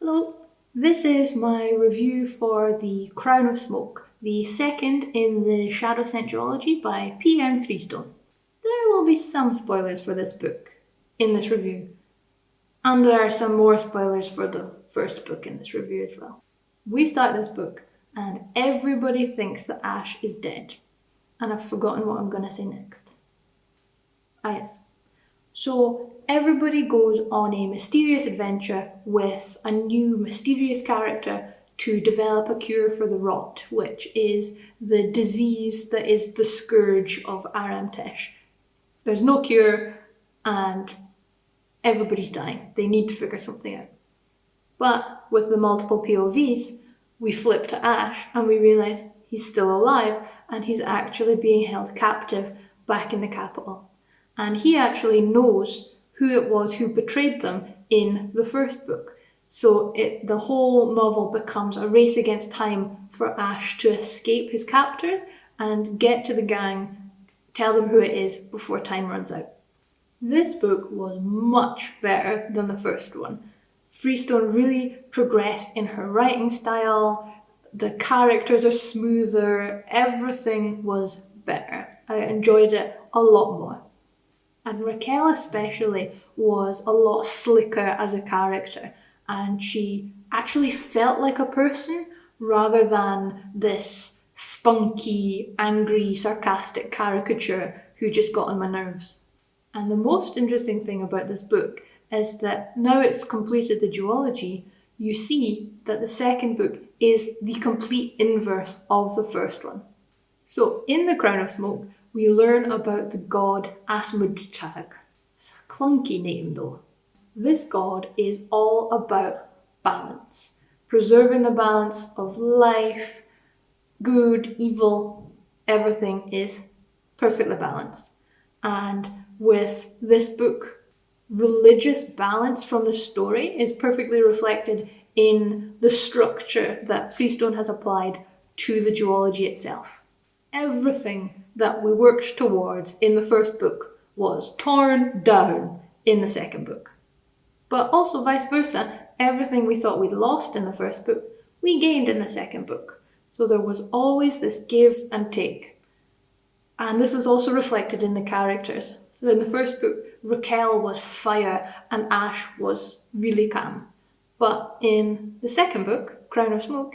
Hello, this is my review for The Crown of Smoke, the second in the Shadowscent duology by PM Freestone. There will be some spoilers for this book in this review, and there are some more spoilers for the first book in this review as well. We start this book and everybody thinks that Ash is dead, and I've forgotten what I'm going to say next. Yes. So everybody goes on a mysterious adventure with a new mysterious character to develop a cure for the rot, which is the disease that is the scourge of Aramtesh. There's no cure and everybody's dying. They need to figure something out. But with the multiple POVs, we flip to Ash and we realise he's still alive and he's actually being held captive back in the capital. And he actually knows who it was who betrayed them in the first book. So the whole novel becomes a race against time for Ash to escape his captors and get to the gang, tell them who it is before time runs out. This book was much better than the first one. Freestone really progressed in her writing style, the characters are smoother, everything was better. I enjoyed it a lot more. And Raquel especially was a lot slicker as a character, and she actually felt like a person rather than this spunky, angry, sarcastic caricature who just got on my nerves. And the most interesting thing about this book is that now it's completed the duology, you see that the second book is the complete inverse of the first one. So in The Crown of Smoke, we learn about the god Asmodtag. It's a clunky name though. This god is all about balance, preserving the balance of life, good, evil, everything is perfectly balanced. And with this book, religious balance from the story is perfectly reflected in the structure that Freestone has applied to the duology itself. Everything that we worked towards in the first book was torn down in the second book. But also vice versa, everything we thought we'd lost in the first book, we gained in the second book. So there was always this give and take. And this was also reflected in the characters. So in the first book, Raquel was fire and Ash was really calm. But in the second book, Crown of Smoke,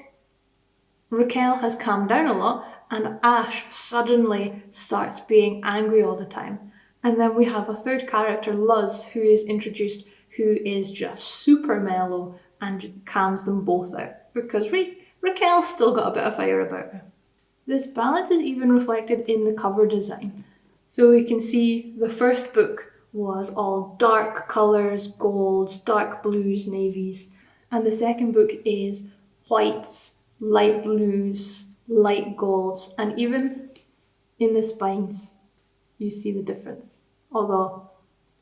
Raquel has calmed down a lot and Ash suddenly starts being angry all the time. And then we have a third character, Luz, who is introduced, who is just super mellow and calms them both out. Because Raquel's still got a bit of fire about her. This balance is even reflected in the cover design. So we can see the first book was all dark colours, golds, dark blues, navies. And the second book is whites, light blues, light golds, and even in the spines you see the difference, although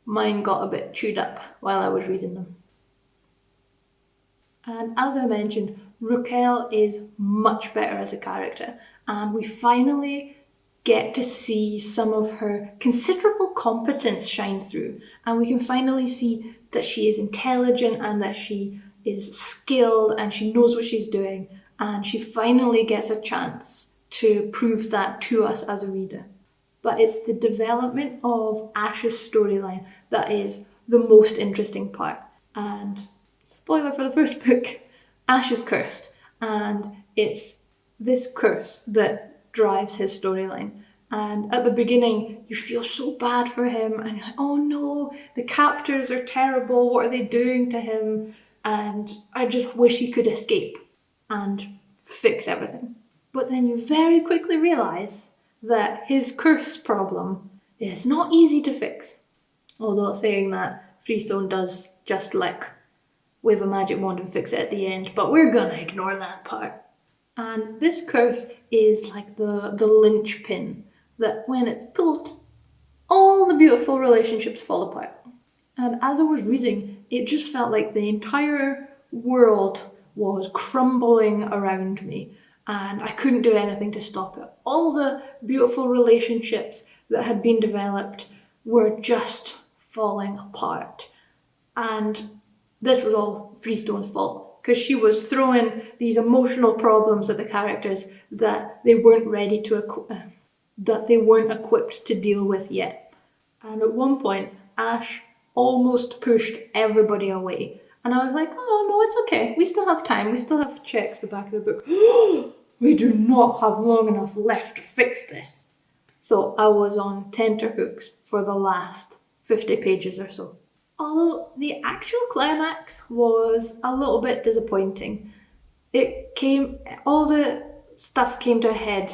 mine got a bit chewed up while I was reading them. And as I mentioned, Raquel is much better as a character, and we finally get to see some of her considerable competence shine through, and we can finally see that she is intelligent and that she is skilled and she knows what she's doing, and she finally gets a chance to prove that to us as a reader. But it's the development of Ash's storyline that is the most interesting part. And spoiler for the first book, Ash is cursed, and it's this curse that drives his storyline. And at the beginning, you feel so bad for him, and you're like, oh no, the captors are terrible, what are they doing to him? And I just wish he could escape and fix everything. But then you very quickly realise that his curse problem is not easy to fix. Although saying that, Freestone does just like wave a magic wand and fix it at the end, but we're gonna ignore that part. And this curse is like the linchpin that when it's pulled, all the beautiful relationships fall apart. And as I was reading, it just felt like the entire world was crumbling around me and I couldn't do anything to stop it. All the beautiful relationships that had been developed were just falling apart. And this was all Freestone's fault, because she was throwing these emotional problems at the characters that they weren't ready to that they weren't equipped to deal with yet. And at one point, Ash almost pushed everybody away. And I was like, oh no, it's okay. We still have time. We still have checks the back of the book. We do not have long enough left to fix this. So I was on tenterhooks for the last 50 pages or so. Although the actual climax was a little bit disappointing. All the stuff came to a head,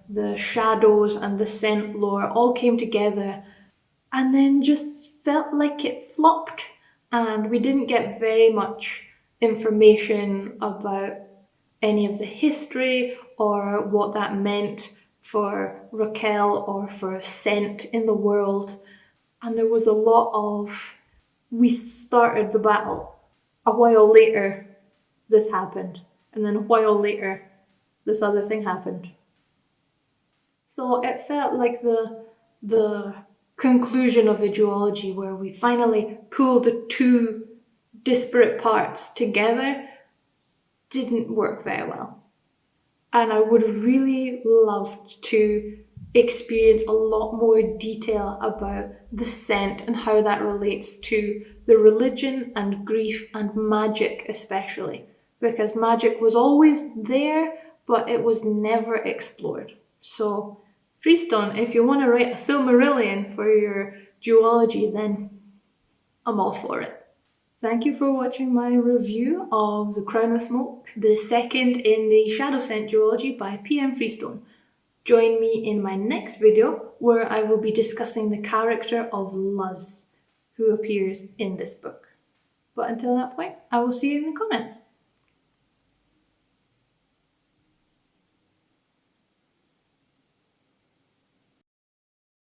the shadows and the scent lore all came together and then just felt like it flopped, and we didn't get very much information about any of the history or what that meant for Raquel or for scent in the world. And there was a lot of, we started the battle, a while later this happened, and then a while later this other thing happened. So it felt like the conclusion of the duology, where we finally pulled the two disparate parts together, didn't work very well. And I would have really loved to experience a lot more detail about the scent and how that relates to the religion and grief and magic especially, because magic was always there but it was never explored. So Freestone, if you want to write a Silmarillion for your duology, then I'm all for it. Thank you for watching my review of The Crown of Smoke, the second in the Shadowscent duology by PM Freestone. Join me in my next video where I will be discussing the character of Luz, who appears in this book. But until that point, I will see you in the comments.